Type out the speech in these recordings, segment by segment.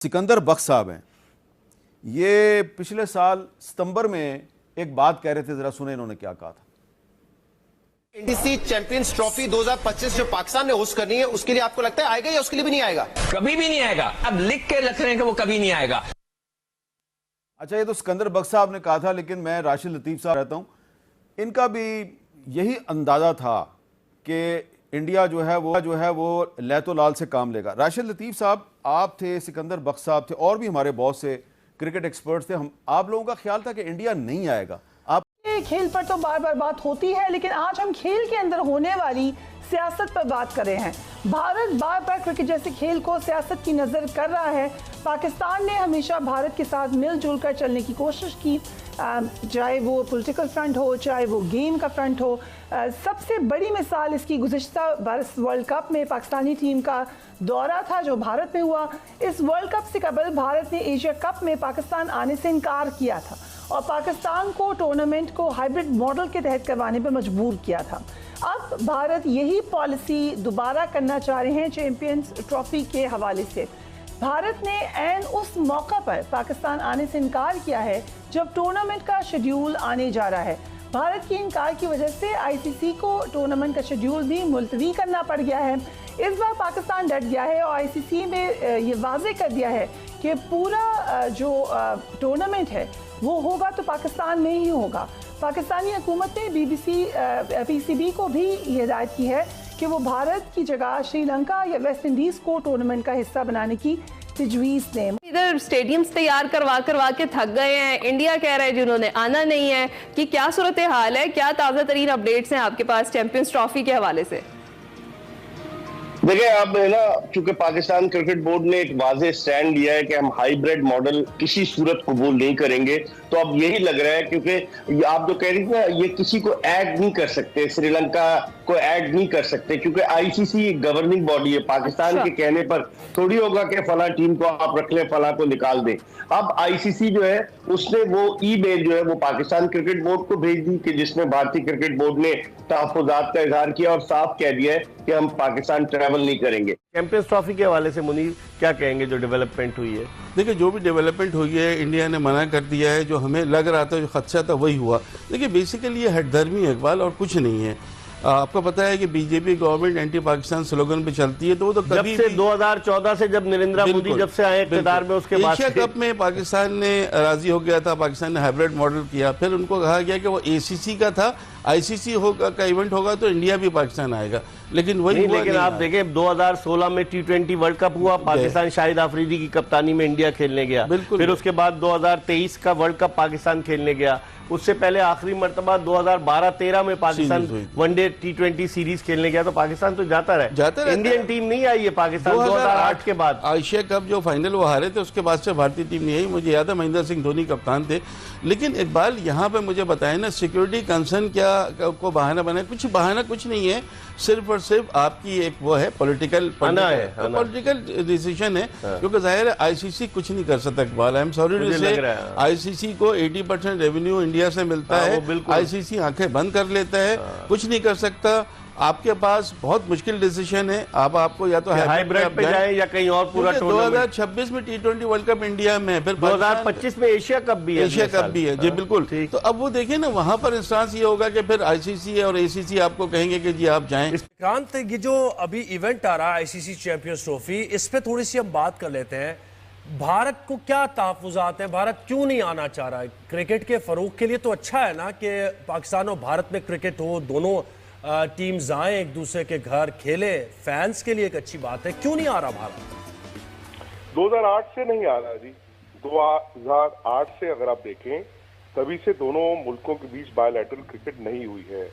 सिकंदर बख्श साहब हैं, ये पिछले साल सितंबर में एक बात कह रहे थे, जरा सुने इन्होंने क्या कहा था। एनटीसी चैंपियंस ट्रॉफी 2025 जो पाकिस्तान ने होस्ट करनी है, उसके लिए आपको लगता है आएगा या उसके लिए भी नहीं आएगा? कभी भी नहीं आएगा। अब लिख के रख रहे हैं कि वो कभी नहीं आएगा। अच्छा, ये तो सिकंदर बख्श साहब ने कहा था, लेकिन मैं राशिद लतीफ साहब रहता हूं, इनका भी यही अंदाजा था कि इंडिया जो है वो लैतो लाल से काम लेगा। राशिद लतीफ साहब, आप थे, सिकंदर बख्श साहब थे, और भी हमारे बहुत से क्रिकेट एक्सपर्ट्स थे। आप लोगों का ख्याल था कि इंडिया नहीं आएगा। आप खेल पर तो बार बार बात होती है, लेकिन आज हम खेल के अंदर होने वाली सियासत पर बात कर रहे हैं। भारत बार बार क्रिकेट जैसे खेल को सियासत की नज़र कर रहा है। पाकिस्तान ने हमेशा भारत के साथ मिलजुल कर चलने की कोशिश की, चाहे वो पॉलिटिकल फ्रंट हो, चाहे वो गेम का फ्रंट हो। सबसे बड़ी मिसाल इसकी गुज़िश्ता वर्ल्ड कप में पाकिस्तानी टीम का दौरा था जो भारत में हुआ। इस वर्ल्ड कप से कबल भारत ने एशिया कप में पाकिस्तान आने से इनकार किया था और पाकिस्तान को टूर्नामेंट को हाइब्रिड मॉडल के तहत करवाने पर मजबूर किया था। अब भारत यही पॉलिसी दोबारा करना चाह रहे हैं चैंपियंस ट्रॉफी के हवाले से। भारत ने ऐन उस मौका पर पाकिस्तान आने से इनकार किया है जब टूर्नामेंट का शेड्यूल आने जा रहा है। भारत के इनकार की वजह से आईसीसी को टूर्नामेंट का शेड्यूल भी मुलतवी करना पड़ गया है। इस बार पाकिस्तान डट गया है और आईसीसी में ये वाज़ेह कर दिया है कि पूरा जो टूर्नामेंट है वो होगा तो पाकिस्तान में ही होगा। पाकिस्तानी हुकूमत ने पीसीबी को भी हिदायत की है कि वो भारत की जगह श्रीलंका या वेस्ट इंडीज़ को टूर्नामेंट का हिस्सा बनाने की तजवीज़ दें। इधर स्टेडियम्स तैयार करवा के थक गए हैं। इंडिया कह रहा है जिन्होंने आना नहीं है कि क्या सूरत हाल है, क्या ताज़ा तरीन अपडेट्स हैं आपके पास चैंपियंस ट्रॉफी के हवाले से? देखिए, अब है ना, चूंकि पाकिस्तान क्रिकेट बोर्ड ने एक वाज़ेह स्टैंड लिया है कि हम हाइब्रिड मॉडल किसी सूरत कबूल नहीं करेंगे, तो अब यही लग रहा है, क्योंकि आप जो कह रही थी ना, ये किसी को ऐड नहीं कर सकते, श्रीलंका को ऐड नहीं कर सकते, क्योंकि आईसीसी गवर्निंग बॉडी है। पाकिस्तान के कहने पर थोड़ी होगा कि फला टीम को आप रख लें, फला को निकाल दें। अब आईसीसी जो है उसने वो ईमेल जो है वो पाकिस्तान क्रिकेट बोर्ड को भेज दी कि जिसमें भारतीय क्रिकेट बोर्ड ने तहफ़्फ़ुज़ात का इजहार किया और साफ कह दिया है कि हम पाकिस्तान ट्रैवल नहीं करेंगे। चैंपियंस ट्रॉफी के हवाले से मुनीर क्या कहेंगे, जो डेवलपमेंट हुई है? देखिए, जो भी डेवलपमेंट हुई है, इंडिया ने मना कर दिया है। जो हमें लग रहा था, जो खदशा था, वही हुआ। देखिए, बेसिकली ये हठधर्मी है इकबाल, और कुछ नहीं है। आपको पता है कि BJP government anti Pakistan slogan पे चलती है, तो वो तो कभी जब से 2014 से जब नरेंद्र मोदी जब से आए इक़्तिदार में, उसके बाद एशिया कप में पाकिस्तान ने राजी हो गया था, पाकिस्तान ने हाइब्रिड मॉडल किया। फिर उनको कहा गया कि वो एसीसी का था, आईसीसी का इवेंट होगा तो इंडिया भी पाकिस्तान आएगा, लेकिन वही नहीं। लेकिन आप देखें 2016 में T20 वर्ल्ड कप हुआ, पाकिस्तान शाहिद आफरीदी की कप्तानी में इंडिया खेलने गया। फिर उसके बाद 2023 का वर्ल्ड कप पाकिस्तान खेलने गया। उससे पहले आखिरी मरतबा 2012-13 में पाकिस्तान वनडे T20 सीरीज खेलने गया। तो पाकिस्तान तो जाता रहा। इंडियन टीम नहीं आई है पाकिस्तान 2008 के बाद। एशिया कप जो फाइनल वो हारे थे, उसके बाद से भारतीय टीम नहीं आई। मुझे याद है महेंद्र सिंह धोनी कप्तान थे। लेकिन इकबाल, यहाँ पे मुझे बताएं ना, सिक्योरिटी कंसर्न क्या को बहाना बनाए? कुछ बहाना कुछ नहीं है, सिर्फ और सिर्फ आपकी एक वो है पॉलिटिकल डिसीजन है, क्योंकि जाहिर है आईसीसी कुछ नहीं कर सकता Iqbal. I am sorry to say, ICC को 80% रेवेन्यू इंडिया से मिलता है। आईसीसी आंखें बंद कर लेता है, कुछ नहीं कर सकता। आपके पास बहुत मुश्किल डिसीजन है। आपको या तो हाइब्रिड पे जाए या कहीं और पूरा टूर्नामेंट। 2026 में T20 वर्ल्ड कप इंडिया में, फिर 2025 में एशिया कप भी है। एशिया कप भी है जी, बिल्कुल। तो अब वो देखिए ना, वहां पर इंस्टांस ये होगा कि फिर आईसीसी और एसीसी आपको कहेंगे कि जी आप जाएं। क्रांत, ये जो अभी इवेंट आ रहा है आईसीसी चैंपियंस ट्रॉफी, इस पे थोड़ी सी हम बात कर लेते हैं। भारत को क्या तहफ़्फ़ुज़ात हैं? भारत क्यों नहीं आना चाह रहा है? क्रिकेट के फरोग के लिए तो अच्छा है ना कि पाकिस्तान और भारत में क्रिकेट हो, दोनों टीम्स आए एक दूसरे के घर खेले, फैंस के लिए एक अच्छी बात है। क्यों नहीं आ रहा भारत? 2008 से नहीं आ रहा जी। 2008 से अगर आप देखें, तभी से दोनों मुल्कों के बीच बायलैटरल क्रिकेट नहीं हुई है।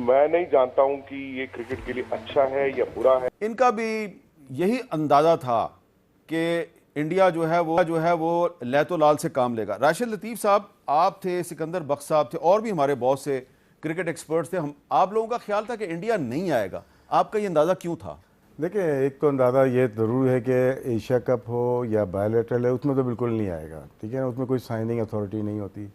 मैं नहीं जानता हूं कि ये क्रिकेट के लिए अच्छा है या बुरा है। इनका भी यही अंदाजा था कि इंडिया जो है वो लैतो लाल से काम लेगा। राशिद लतीफ साहब, आप थे, सिकंदर बख्श साहब थे, और भी हमारे बहुत से क्रिकेट एक्सपर्ट्स थे। आप लोगों का ख्याल था कि इंडिया नहीं आएगा। आपका ये अंदाज़ा क्यों था? देखिए, एक तो अंदाज़ा ये ज़रूर है कि एशिया कप हो या बायलैटरल है, उसमें तो बिल्कुल नहीं आएगा, ठीक है ना। उसमें कोई साइनिंग अथॉरिटी नहीं होती।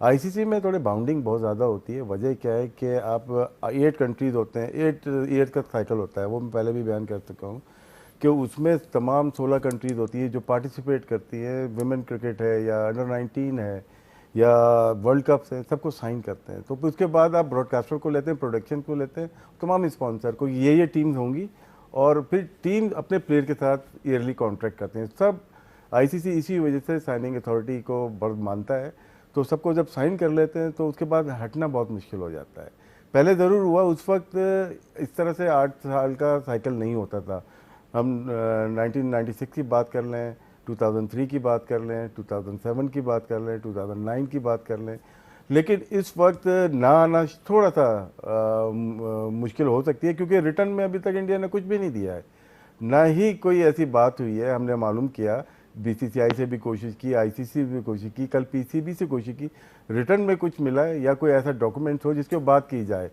आईसीसी में थोड़ी बाउंडिंग बहुत ज़्यादा होती है। वजह क्या है कि आप 8 कंट्रीज़ होते हैं, 8 ईयर का साइकिल होता है, वो मैं पहले भी बयान कर चुका हूँ कि उसमें तमाम 16 कंट्रीज़ होती है जो पार्टिसिपेट करती है, विमेन क्रिकेट है या अंडर 19 है या वर्ल्ड कप्स है, सबको साइन करते हैं। तो फिर उसके बाद आप ब्रॉडकास्टर को लेते हैं, प्रोडक्शन को लेते हैं, तमाम स्पॉन्सर को, ये टीम्स होंगी और फिर टीम अपने प्लेयर के साथ ईयरली कॉन्ट्रैक्ट करते हैं। सब आईसीसी इसी वजह से साइनिंग अथॉरिटी को बहुत मानता है, तो सबको जब साइन कर लेते हैं तो उसके बाद हटना बहुत मुश्किल हो जाता है। पहले ज़रूर हुआ, उस वक्त इस तरह से 8 साल का साइकिल नहीं होता था। हम 1996 की बात कर लें, 2003 की बात कर लें, 2007 की बात कर लें, 2009 की बात कर लें, लेकिन इस वक्त ना आना थोड़ा सा मुश्किल हो सकती है, क्योंकि रिटर्न में अभी तक इंडिया ने कुछ भी नहीं दिया है, ना ही कोई ऐसी बात हुई है। हमने मालूम किया, बीसीसीआई से भी कोशिश की, आईसीसी भी कोशिश की, कल पीसीबी से कोशिश की, रिटर्न में कुछ मिला है या कोई ऐसा डॉक्यूमेंट्स हो जिसके बात की जाए।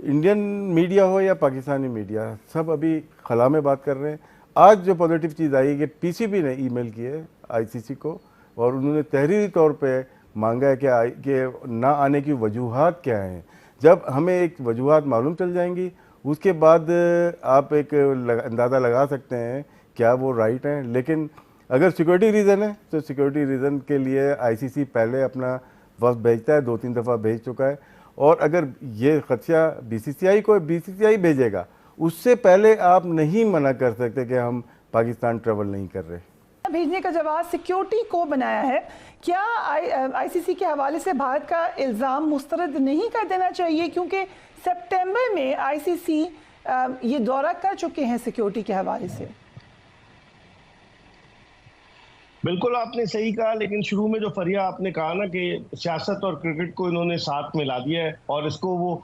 इंडियन मीडिया हो या पाकिस्तानी मीडिया, सब अभी खला में बात कर रहे हैं। आज जो पॉजिटिव चीज़ आई है कि पीसीबी ने ईमेल की है आईसीसी को और उन्होंने तहरीरी तौर पे मांगा है कि ना आने की वजूहात क्या हैं। जब हमें एक वजूहात मालूम चल जाएंगी, उसके बाद आप एक अंदाज़ा लगा सकते हैं क्या वो राइट हैं। लेकिन अगर सिक्योरिटी रीज़न है तो सिक्योरिटी रीज़न के लिए आईसीसी पहले अपना वक्त भेजता है, 2-3 दफ़ा भेज चुका है, और अगर ये खदशा बीसीसीआई भेजेगा, उससे पहले आप नहीं मना कर सकते कि हम पाकिस्तान ट्रेवल नहीं कर रहे। भेजने का जवाब सिक्योरिटी को बनाया है। क्या आईसीसी के हवाले से भारत का इल्ज़ाम मुस्तरद नहीं कर देना चाहिए, क्योंकि सितंबर में आईसीसी ये दौरा कर चुके हैं सिक्योरिटी के हवाले से? बिल्कुल आपने सही कहा, लेकिन शुरू में जो फरिया आपने कहा ना कि सियासत और क्रिकेट को इन्होंने साथ मिला दिया है और इसको वो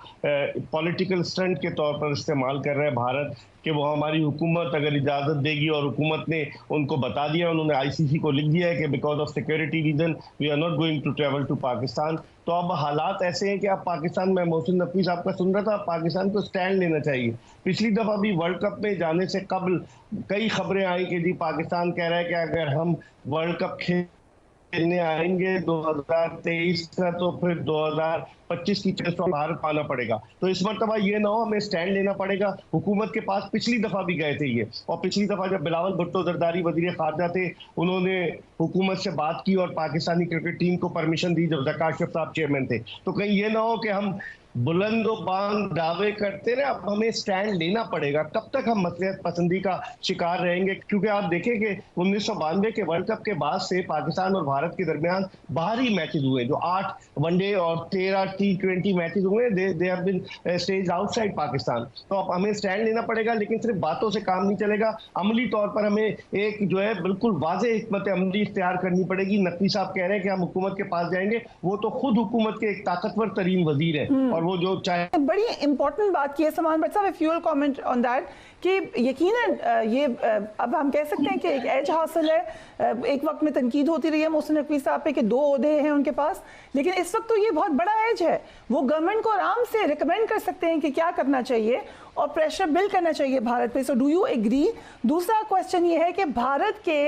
पॉलिटिकल स्टंट के तौर पर इस्तेमाल कर रहे हैं भारत, कि वो हमारी हुकूमत अगर इजाज़त देगी, और हुकूमत ने उनको बता दिया, उन्होंने आईसीसी को लिख दिया है कि because of security reason we are not going to travel to Pakistan. तो अब हालात ऐसे हैं कि आप पाकिस्तान में, मोहसिन नकवी साहब का सुन रहा था, पाकिस्तान को स्टैंड लेना चाहिए। पिछली दफ़ा भी वर्ल्ड कप में जाने से कबल कई खबरें आई कि जी पाकिस्तान कह रहा है कि अगर हम वर्ल्ड कप खेलने आएंगे 2023 का तो फिर 2025 की टेस्ट बाहर पाना पड़ेगा। तो इस मरतबा ये ना हो, हमें स्टैंड लेना पड़ेगा। हुकूमत के पास पिछली दफा भी गए थे ये, और पिछली दफा जब बिलावल भुट्टो जरदारी वजीर खारजा थे, उन्होंने हुकूमत से बात की और पाकिस्तानी क्रिकेट टीम को परमिशन दी जब ज़का अशरफ साहब चेयरमैन थे। तो कहीं ये ना हो कि हम बुलंदो बांग दावे करते रहे, अब हमें स्टैंड लेना पड़ेगा। कब तक हम मसलियत पसंदी का शिकार रहेंगे? क्योंकि आप देखें कि 1992 के वर्ल्ड कप के बाद से पाकिस्तान और भारत के दरमियान बाहरी मैचेस हुए, जो 8 वनडे और 13 T20 मैचेस हुए, they have been stage outside Pakistan. तो अब हमें स्टैंड लेना पड़ेगा, लेकिन सिर्फ बातों से काम नहीं चलेगा। अमली तौर पर हमें एक जो है बिल्कुल वाज़ेह हिकमत अमली इख्तियार करनी पड़ेगी। नकवी साहब कह रहे हैं कि हम हुकूमत के पास जाएंगे, वो तो खुद हुकूमत के एक ताकतवर तरीन वजीर है, और वो जो चाहे। बड़ी इंपॉर्टेंट बात की है सलमान भट्ट साहब, फ्यूल कमेंट ऑन दैट, कि यकीनन ये अब हम कह सकते हैं कि एक एज हासिल है। एक वक्त में तनकीद होती रही है मोहसिन नकवी साहब पे कि 2 ओहदे हैं उनके पास, लेकिन इस वक्त तो ये बहुत बड़ा एज है। वो गवर्नमेंट को आराम से रिकमेंड कर सकते हैं कि क्या करना चाहिए और प्रेशर बिल्ड करना चाहिए भारत पे। So do you agree? दूसरा क्वेश्चन ये है कि भारत के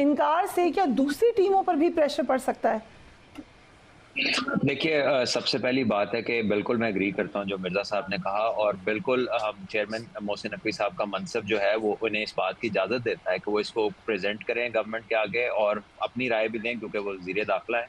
इनकार से क्या दूसरी टीमों पर भी प्रेशर पड़ सकता है? देखिए, सबसे पहली बात है कि बिल्कुल मैं एग्री करता हूं जो मिर्जा साहब ने कहा, और बिल्कुल चेयरमैन मोहसिन नकवी साहब का मनसब जो है वो उन्हें इस बात की इजाज़त देता है कि वो इसको प्रेजेंट करें गवर्नमेंट के आगे और अपनी राय भी दें, क्योंकि वो वज़ीर दाखिला है।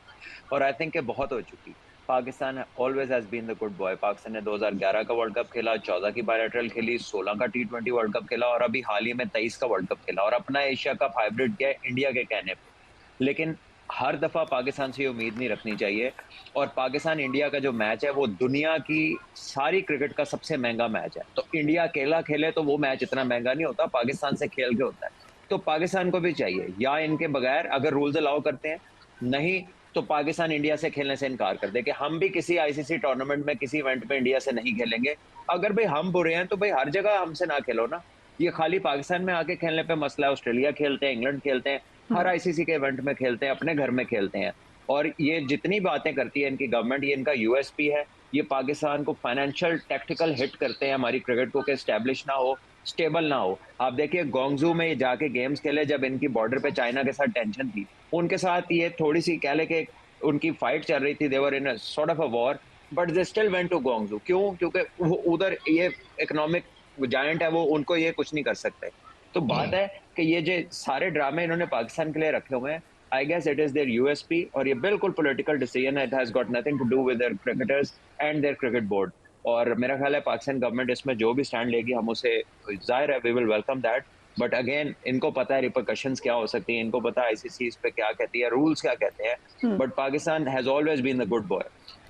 और आई थिंक बहुत हो चुकी। Pakistan always has been the good boy. Pakistan ने 2011 का वर्ल्ड कप खेला, 14 की बायलैटरल खेली, 16 का T20 वर्ल्ड कप खेला, और अभी हाल ही में 23 का वर्ल्ड कप खेला, और अपना एशिया कप हाइब्रिड किया इंडिया के कहने पर। लेकिन हर दफ़ा पाकिस्तान से ये उम्मीद नहीं रखनी चाहिए। और पाकिस्तान इंडिया का जो मैच है वो दुनिया की सारी क्रिकेट का सबसे महंगा मैच है। तो इंडिया अकेला खेले तो वो मैच इतना महंगा नहीं होता, पाकिस्तान से खेल के होता है। तो पाकिस्तान को भी चाहिए, या इनके बगैर अगर रूल्स अलाउ करते हैं, नहीं तो पाकिस्तान इंडिया से खेलने से इनकार कर दे कि हम भी किसी आईसीसी टूर्नामेंट में किसी इवेंट में इंडिया से नहीं खेलेंगे। अगर भाई हम बुरे हैं तो भाई हर जगह हमसे ना खेलो ना। ये खाली पाकिस्तान में आके खेलने पे मसला है। ऑस्ट्रेलिया खेलते हैं, इंग्लैंड खेलते हैं, हर आईसीसी के इवेंट में खेलते हैं, अपने घर में खेलते हैं। और ये जितनी बातें करती है इनकी गवर्नमेंट, ये इनका यूएसपी है। ये पाकिस्तान को फाइनेंशियल टैक्टिकल हिट करते हैं हमारी क्रिकेट को, कि एस्टेब्लिश ना हो, स्टेबल ना हो। आप देखिए ग्वांगझू में जाके गेम्स खेले जब इनकी बॉर्डर पे चाइना के साथ टेंशन थी, उनके साथ ये थोड़ी सी कह ले कि उनकी फाइट चल रही थी, they were in sort of a war, but they still went to Guangzhou. क्यों? क्योंकि उधर ये इकोनॉमिक जायंट है, वो उनको ये कुछ नहीं कर सकते। तो बात है कि ये जो सारे ड्रामे इन्होंने पाकिस्तान के लिए रखे हुए हैं, I guess it is their USP, और ये बिल्कुल पॉलिटिकल डिसीजन है। It has got nothing to do with their cricketers and their cricket board. और मेरा ख्याल है पाकिस्तान गवर्नमेंट इसमें जो भी स्टैंड लेगी हम उसे, जाहिर है we will welcome that, but again इनको पता है रिपरकशंस क्या हो सकती है, इनको पता है आईसीसी इस पे क्या कहती है, रूल्स क्या कहते हैं, but Pakistan has always been the good boy.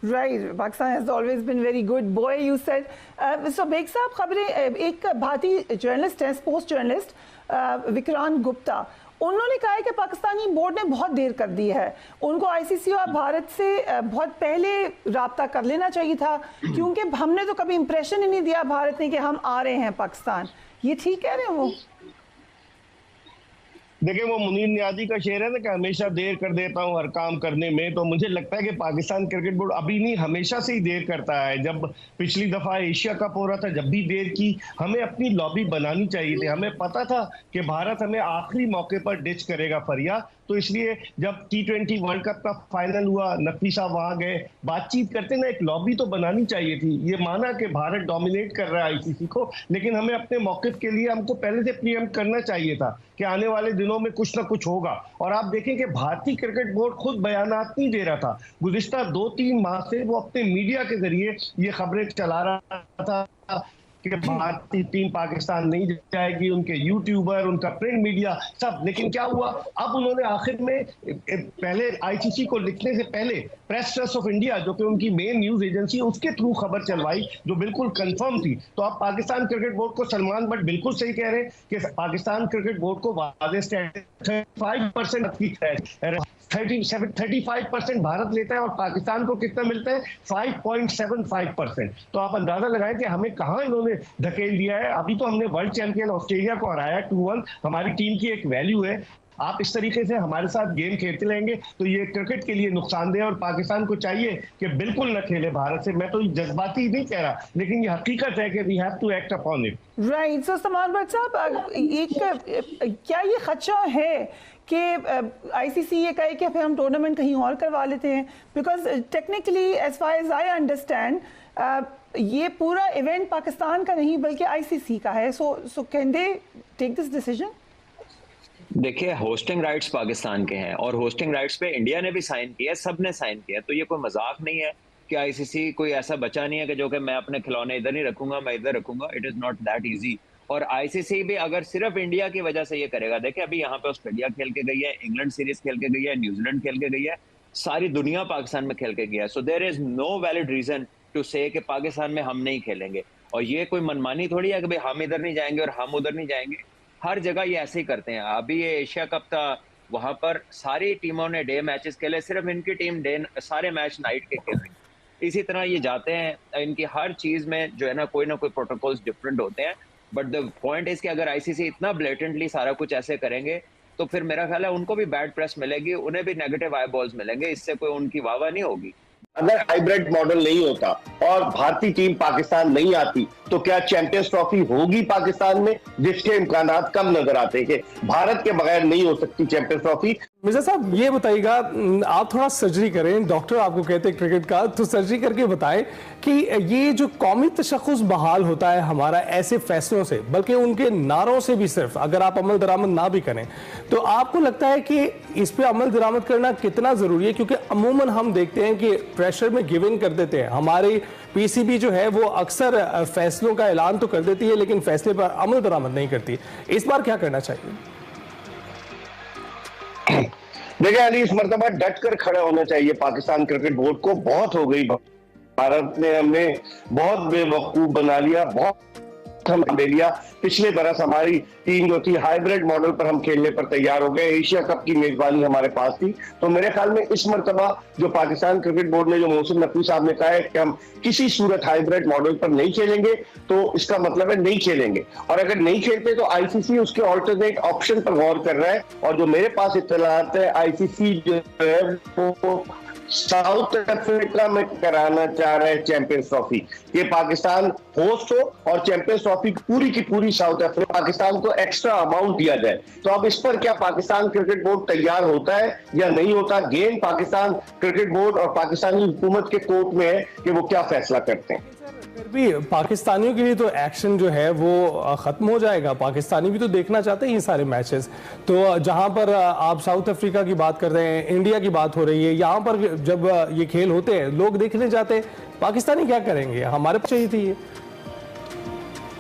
Right, Pakistan has always been very good boy, you said. So Beg sahab, खबरें, एक भारतीय जर्नलिस्ट है, स्पोर्ट्स जर्नलिस्ट विक्रांत गुप्ता, उन्होंने कहा है कि पाकिस्तानी बोर्ड ने बहुत देर कर दी है, उनको आईसीसी और भारत से बहुत पहले राब्ता कर लेना चाहिए था, क्योंकि हमने तो कभी इंप्रेशन ही नहीं दिया भारत ने कि हम आ रहे हैं पाकिस्तान। ये ठीक कह रहे हैं वो? देखिए, वो मुनीर नियाजी का शेर है ना कि हमेशा देर कर देता हूं हर काम करने में। तो मुझे लगता है कि पाकिस्तान क्रिकेट बोर्ड अभी नहीं, हमेशा से ही देर करता है। जब पिछली दफा एशिया कप हो रहा था, जब भी देर की, हमें अपनी लॉबी बनानी चाहिए थी। हमें पता था कि भारत हमें आखिरी मौके पर डिच करेगा फरिया, तो इसलिए जब T20 वर्ल्ड कप का फाइनल हुआ, नकवी साहब वहां गए, बातचीत करते ना, एक लॉबी तो बनानी चाहिए थी। ये माना कि भारत डोमिनेट कर रहा है आईसीसी को, लेकिन हमें अपने मौकिफ के लिए हमको पहले से प्रीएम्प्ट करना चाहिए था कि आने वाले दिनों में कुछ ना कुछ होगा। और आप देखें कि भारतीय क्रिकेट बोर्ड खुद बयानात नहीं दे रहा था। गुज़िश्ता 2-3 माह से वो अपने मीडिया के जरिए ये खबरें चला रहा था कि भारतीय टीम पाकिस्तान नहीं जाएगी, उनके यूट्यूबर, उनका प्रिंट मीडिया सब। लेकिन क्या हुआ, अब उन्होंने आखिर में पहले आईसीसी को लिखने से पहले प्रेस ट्रस्ट ऑफ इंडिया, जो कि उनकी मेन न्यूज एजेंसी, उसके थ्रू खबर चलवाई जो बिल्कुल कंफर्म थी। तो अब पाकिस्तान क्रिकेट बोर्ड को सलमान बट बिल्कुल सही कह रहे हैं कि पाकिस्तान क्रिकेट बोर्ड को वाज़ेह स्टैंड 35% भारत लेता है और पाकिस्तान को कितना मिलता है, 5.75%। तो आप अंदाजा लगाएं कि हमें कहां इन्होंने धकेल दिया है। अभी तो हमने वर्ल्ड चैंपियन ऑस्ट्रेलिया को हराया 2-1, हमारी टीम की एक वैल्यू है। आप इस तरीके से हमारे साथ गेम खेलते रहेंगे तो ये क्रिकेट के लिए नुकसानदेह, और पाकिस्तान को चाहिए कि बिल्कुल न खेले भारत से। मैं तो जज्बाती नहीं कह रहा, लेकिन ये हकीकत है कि we have to act upon it. Right. So Salman Bhatt sahab, एक क्या ये खदशा है कि आईसीसी ये कहे कि फिर हम टूर्नामेंट कहीं और करवा लेते हैं? Because technically as far as I understand ये पूरा इवेंट पाकिस्तान का नहीं बल्कि आईसीसी का है। So can they take this decision? देखिए, होस्टिंग राइट्स पाकिस्तान के हैं और होस्टिंग राइट्स पे इंडिया ने भी साइन किया है, सब ने साइन किया। तो ये कोई मजाक नहीं है कि आईसीसी कोई ऐसा बचा नहीं है कि जो कि मैं अपने खिलौने इधर नहीं रखूंगा, मैं इधर रखूंगा। It is not that easy. और आईसीसी भी अगर सिर्फ इंडिया की वजह से ये करेगा, देखिए अभी यहाँ पे ऑस्ट्रेलिया खेल के गई है, इंग्लैंड सीरीज खेल के गई है, न्यूजीलैंड खेल के गई है, सारी दुनिया पाकिस्तान में खेल के गई है। So there is no valid reason to say कि पाकिस्तान में हम नहीं खेलेंगे। और ये कोई मनमानी थोड़ी है कि भाई हम इधर नहीं जाएंगे और हम उधर नहीं जाएंगे। हर जगह ये ऐसे ही करते हैं। अभी ये एशिया कप था, वहां पर सारी टीमों ने डे मैचेस खेले, सिर्फ इनकी टीम डे सारे मैच नाइट के खेल रही। इसी तरह ये जाते हैं, इनकी हर चीज में जो है ना कोई प्रोटोकॉल्स डिफरेंट होते हैं। बट द पॉइंट इज कि अगर आईसीसी इतना ब्लेटेंटली सारा कुछ ऐसे करेंगे तो फिर मेरा ख्याल है उनको भी बैड प्रेस मिलेगी, उन्हें भी नेगेटिव आई बॉल्स मिलेंगे, इससे कोई उनकी वाहवाही नहीं होगी। अगर हाइब्रिड मॉडल नहीं होता और भारतीय टीम पाकिस्तान नहीं आती तो क्या चैंपियंस ट्रॉफी होगी पाकिस्तान में, जिसके इम्कानात कम नजर आते हैं कि भारत के बगैर नहीं हो सकती चैंपियंस ट्रॉफी। मिर्जा साहब, ये बताइएगा, आप थोड़ा सर्जरी करें, डॉक्टर आपको कहते हैं क्रिकेट का, तो सर्जरी करके बताएं कि ये जो कौमी तशख़्ख़ुस बहाल होता है हमारा ऐसे फैसलों से, बल्कि उनके नारों से भी, सिर्फ अगर आप अमल दरामद ना भी करें, तो आपको लगता है कि इस पे अमल दरामद करना कितना जरूरी है? क्योंकि अमूमन हम देखते हैं कि प्रेशर में गिव इन कर देते हैं। हमारी पीसीबी जो है वो अक्सर फैसलों का ऐलान तो कर देती है लेकिन फैसले पर अमल दरामद नहीं करती। इस बार क्या करना चाहिए? देखिए अली, इस मरतबा डट कर खड़ा होना चाहिए पाकिस्तान क्रिकेट बोर्ड को। बहुत हो गई, भारत ने हमें बहुत बेवकूफ बना लिया, बहुत ले लिया। पिछले बरस हमारी टीम जो थी हाइब्रिड मॉडल पर हम खेलने पर तैयार हो गए, एशिया कप की मेजबानी हमारे पास थी। तो मेरे ख्याल में इस मरतबा जो पाकिस्तान क्रिकेट बोर्ड ने, जो मोहसिन नकवी साहब ने कहा है कि हम किसी सूरत हाइब्रिड मॉडल पर नहीं खेलेंगे, तो इसका मतलब है नहीं खेलेंगे। और अगर नहीं खेलते तो आईसीसी उसके ऑल्टरनेट ऑप्शन पर गौर कर रहा है। और जो मेरे पास इत्तलात है, आईसीसी जो है वो साउथ अफ्रीका में कराना चाह रहा है चैंपियंस ट्रॉफी, कि पाकिस्तान होस्ट हो और चैंपियंस ट्रॉफी की पूरी साउथ अफ्रीका, पाकिस्तान को एक्स्ट्रा अमाउंट दिया जाए। तो अब इस पर क्या पाकिस्तान क्रिकेट बोर्ड तैयार होता है या नहीं होता? गेम पाकिस्तान क्रिकेट बोर्ड और पाकिस्तानी हुकूमत के कोर्ट में है कि वो क्या फैसला करते हैं। फिर भी पाकिस्तानियों के लिए तो एक्शन जो है वो खत्म हो जाएगा। पाकिस्तानी भी तो देखना चाहते हैं ये सारे मैचेस। तो जहां पर आप साउथ अफ्रीका की बात कर रहे हैं, इंडिया की बात हो रही है, यहाँ पर जब ये खेल होते हैं लोग देखने जाते हैं, पाकिस्तानी क्या करेंगे? हमारे पास चाहिए थी ये।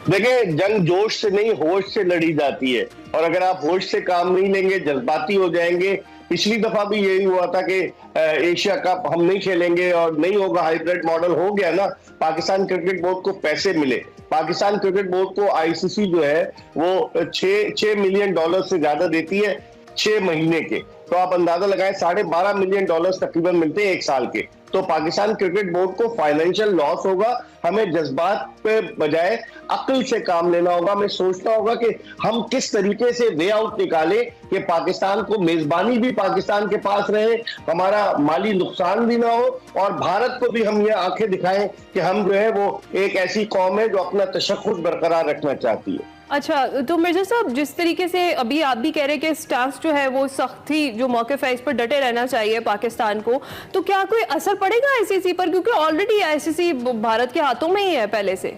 देखिए, जंग जोश से नहीं होश से लड़ी जाती है, और अगर आप होश से काम नहीं लेंगे, जज्बाती हो जाएंगे। पिछली दफा भी यही हुआ था कि एशिया कप हम नहीं खेलेंगे और नहीं होगा, हाइब्रिड मॉडल हो गया ना। पाकिस्तान क्रिकेट बोर्ड को पैसे मिले, पाकिस्तान क्रिकेट बोर्ड को आईसीसी जो है वो $6 मिलियन से ज्यादा देती है 6 महीने के। तो आप अंदाजा लगाएं, $12.5 मिलियन तकरीबन मिलते हैं 1 साल के। तो पाकिस्तान क्रिकेट बोर्ड को फाइनेंशियल लॉस होगा। हमें जज्बात पे बजाय अक्ल से काम लेना होगा। हमें सोचना होगा कि हम किस तरीके से वे आउट निकालें कि पाकिस्तान को मेजबानी भी पाकिस्तान के पास रहे, हमारा माली नुकसान भी ना हो, और भारत को भी हम ये आंखें दिखाएं कि हम जो है वो एक ऐसी कौम है जो अपना तशख्खुस बरकरार रखना चाहती है। अच्छा, तो मिर्जा साहब, जिस तरीके से अभी आप भी कह रहे हैं कि स्टांस जो है वो सख्ती जो मौक़िफ़ है इस पर डटे रहना चाहिए पाकिस्तान को, तो क्या कोई असर पड़ेगा आईसीसी पर? क्योंकि ऑलरेडी आईसीसी भारत के हाथों में ही है पहले से।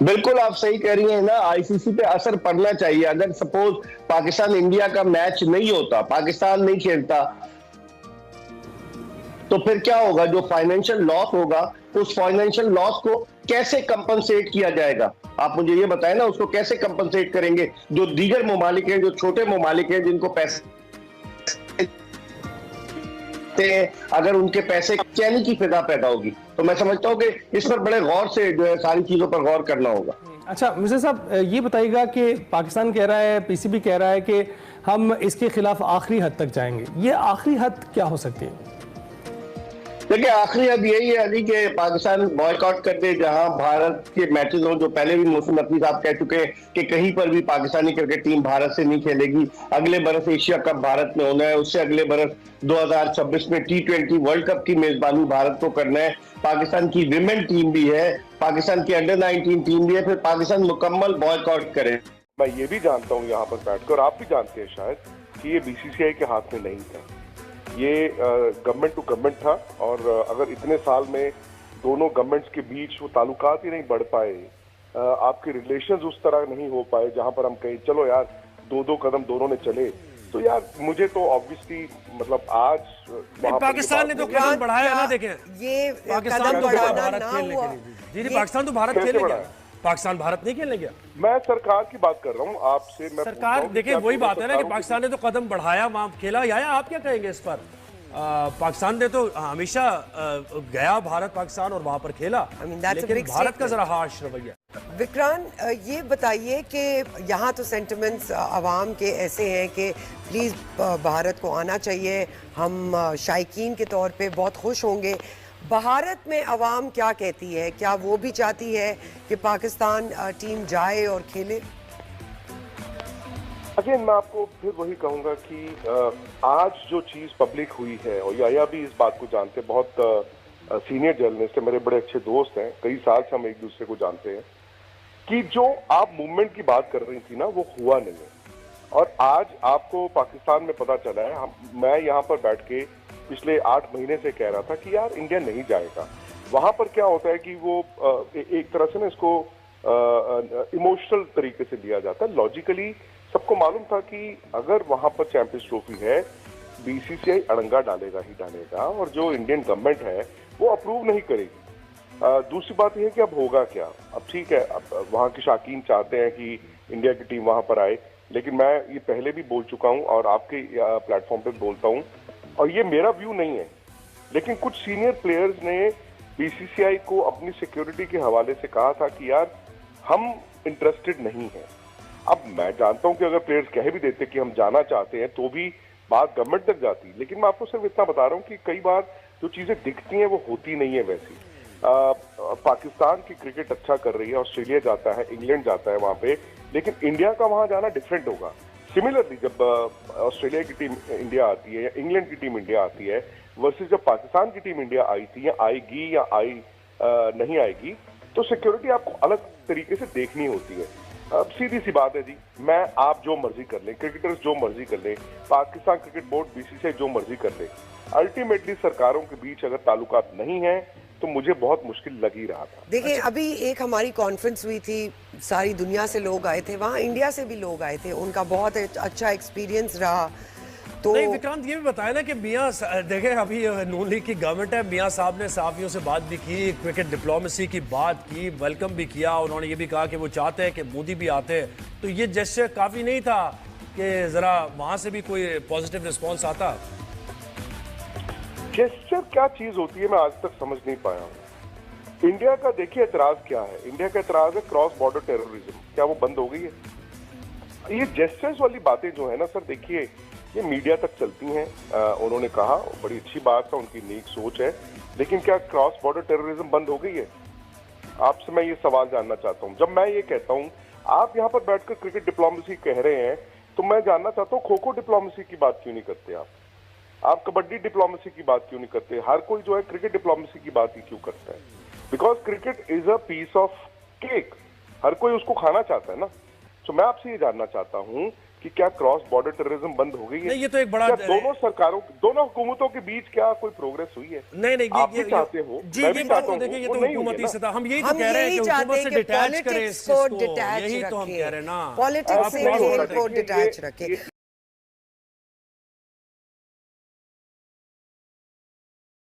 बिल्कुल आप सही कह रही हैं ना, आईसीसी पे असर पड़ना चाहिए। अगर सपोज पाकिस्तान इंडिया का मैच नहीं होता, पाकिस्तान नहीं खेलता, तो फिर क्या होगा? जो फाइनेंशियल लॉस होगा, उस फाइनेंशियल लॉस को कैसे कंपनसेट किया जाएगा? आप मुझे ये बताएं ना, उसको कैसे कंपनसेट करेंगे? जो दीगर ममालिक हैं, जो छोटे ममालिक हैं, जिनको पैसे, अगर उनके पैसे चैनी की फिजा पैदा होगी, तो मैं समझता हूँ कि इस पर बड़े गौर से जो है सारी चीजों पर गौर करना होगा। अच्छा मिर्जा साहब, ये बताइएगा कि पाकिस्तान कह रहा है, पीसीबी कह रहा है कि हम इसके खिलाफ आखिरी हद तक जाएंगे। ये आखिरी हद क्या हो सकती है? देखिए, आखिरी हद यही है अली कि पाकिस्तान बॉयकॉट कर दे जहां भारत के मैचेस हों। जो पहले भी मोहसिन नकवी साहब कह चुके हैं कि कहीं पर भी पाकिस्तानी क्रिकेट टीम भारत से नहीं खेलेगी। अगले बरस एशिया कप भारत में होना है, उससे अगले बरस 2026 में T20 वर्ल्ड कप की मेजबानी भारत को करना है। पाकिस्तान की विमेन टीम भी है, पाकिस्तान की अंडर-19 टीम भी है, फिर पाकिस्तान मुकम्मल बॉयकॉट करे। मैं ये भी जानता हूँ यहाँ पर बैठकर, आप भी जानते हैं शायद, कि ये बीसीसीआई के हाथ में नहीं था, ये गवर्नमेंट टू गवर्नमेंट था। और अगर इतने साल में दोनों गवर्नमेंट्स के बीच वो ताल्लुकात ही नहीं बढ़ पाए, आपके रिलेशंस उस तरह नहीं हो पाए जहां पर हम कहें चलो यार 2-2 कदम दोनों ने चले, तो यार मुझे तो ऑब्वियसली मतलब आज पाकिस्तान ने तो कदम बढ़ाया ना। देखें, ये पाकिस्तान तो भारत खेलने के लिए, जी पाकिस्तान तो भारत खेलने गया, पाकिस्तान भारत नहीं खेलने गया। मैं सरकार की बात कर रहा हूँ आपसे। मैं सरकार, देखिए वही बात है ना कि पाकिस्तान ने तो कदम बढ़ाया, वहां खेला। या आप क्या कहेंगे इस पर? पाकिस्तान ने तो हमेशा गया भारत पाकिस्तान और वहां पर खेला, लेकिन भारत का जरा हाश रवैया। विक्रांत, ये बताइए कि यहाँ तो सेंटिमेंट्स आवाम के ऐसे हैं कि प्लीज़ भारत को आना चाहिए, हम शायकीन के तौर पे बहुत खुश होंगे। भारत में आवाम क्या कहती है? क्या वो भी चाहती है कि पाकिस्तान टीम जाए और खेले? अगेन मैं आपको फिर वही कहूंगा कि आज जो चीज पब्लिक हुई है, और या भी इस बात को जानते, बहुत सीनियर जर्नलिस्ट है, मेरे बड़े अच्छे दोस्त हैं, कई साल से हम एक दूसरे को जानते हैं, कि जो आप मूवमेंट की बात कर रही थी ना, वो हुआ नहीं है। और आज आपको पाकिस्तान में पता चला है, मैं यहाँ पर बैठ के पिछले 8 महीने से कह रहा था कि यार इंडिया नहीं जाएगा। वहां पर क्या होता है कि वो एक तरह से ना इसको इमोशनल तरीके से लिया जाता है। लॉजिकली सबको मालूम था कि अगर वहां पर चैंपियंस ट्रॉफी है, बीसीसीआई अड़ंगा डालेगा ही डालेगा, और जो इंडियन गवर्नमेंट है वो अप्रूव नहीं करेगी। दूसरी बात यह है कि अब होगा क्या? अब ठीक है, अब वहां के शाकीन चाहते हैं कि इंडिया की टीम वहां पर आए, लेकिन मैं ये पहले भी बोल चुका हूं और आपके प्लेटफॉर्म पे बोलता हूं, और ये मेरा व्यू नहीं है, लेकिन कुछ सीनियर प्लेयर्स ने बीसीसीआई को अपनी सिक्योरिटी के हवाले से कहा था कि यार हम इंटरेस्टेड नहीं हैं। अब मैं जानता हूं कि अगर प्लेयर्स कह भी देते कि हम जाना चाहते हैं तो भी बात गवर्नमेंट तक जाती, लेकिन मैं आपको सिर्फ इतना बता रहा हूं कि कई बार जो चीजें दिखती हैं वो होती नहीं है वैसी। पाकिस्तान की क्रिकेट अच्छा कर रही है, ऑस्ट्रेलिया जाता है, इंग्लैंड जाता है वहां पे, लेकिन इंडिया का वहां जाना डिफरेंट होगा। सिमिलरली जब ऑस्ट्रेलिया की टीम इंडिया आती है या इंग्लैंड की टीम इंडिया आती है वर्सेस जब पाकिस्तान की टीम इंडिया आई थी, या आएगी या नहीं आएगी, तो सिक्योरिटी आपको अलग तरीके से देखनी होती है। अब सीधी सी बात है जी, मैं आप जो मर्जी कर लें, क्रिकेटर्स जो मर्जी कर लें, पाकिस्तान क्रिकेट बोर्ड बीसीसीआई जो मर्जी कर ले, अल्टीमेटली सरकारों के बीच अगर ताल्लुकात नहीं है तो मुझे बहुत मुश्किल लग ही रहा था। देखिए अभी एक हमारी कॉन्फ्रेंस हुई थी, सारी दुनिया से लोग आए थे, वहाँ इंडिया से भी लोग आए थे, उनका बहुत अच्छा एक्सपीरियंस रहा। तो नहीं विक्रांत ये भी बताया ना कि मियाँ देखें अभी नून लीग की गवर्नमेंट है, मियाँ साहब ने सहाफियों से बात भी की, क्रिकेट डिप्लोमेसी की बात की, वेलकम भी किया। उन्होंने ये भी कहा कि वो चाहते हैं कि मोदी भी आते, तो ये जेस्चर काफी नहीं था कि जरा वहां से भी कोई पॉजिटिव रिस्पॉन्स आता? जेस्चर क्या चीज होती है मैं आज तक समझ नहीं पाया हूँ। इंडिया का देखिए एतराज क्या है, इंडिया का एतराज है क्रॉस बॉर्डर टेररिज्म, क्या वो बंद हो गई है? ये जेस्चर्स वाली बातें जो है ना सर, देखिए ये मीडिया तक चलती हैं। उन्होंने कहा, बड़ी अच्छी बात है, उनकी नेक सोच है, लेकिन क्या क्रॉस बॉर्डर टेररिज्म बंद हो गई है? आपसे मैं ये सवाल जानना चाहता हूँ। जब मैं ये कहता हूँ आप यहाँ पर बैठकर क्रिकेट डिप्लोमेसी कह रहे हैं, तो मैं जानना चाहता हूँ खो खो डिप्लोमेसी की बात क्यों नहीं करते आप कबड्डी डिप्लोमेसी की बात क्यों नहीं करते? हर कोई जो है क्रिकेट डिप्लोमेसी की बात ही क्यों करता है? Because cricket is a piece of cake, हर कोई उसको खाना चाहता है ना। तो मैं आपसे ये जानना चाहता हूँ कि क्या क्रॉस बॉर्डर टेररिज्म बंद हो गई है? नहीं, ये तो एक बड़ा दोनों सरकारों, दोनों हुकूमतों के बीच क्या कोई प्रोग्रेस हुई है? नहीं आप भी चाहते हो, जी, मैं ये भी बात चाहता तो देखिए, हूँ, ये वो तो नहीं हुई हुकूमती है सतह, हम यही तो हम कह रहे हैं यही कि चाहते हुकूमत हैं से कि डिटैच करें पॉलिटिक्स इस को चीज को, डिटैच यही तो हम कह रहे हैं ना। पॉलिटिक्स से आप खेल बोल को रहे हैं। डिटैच रखें।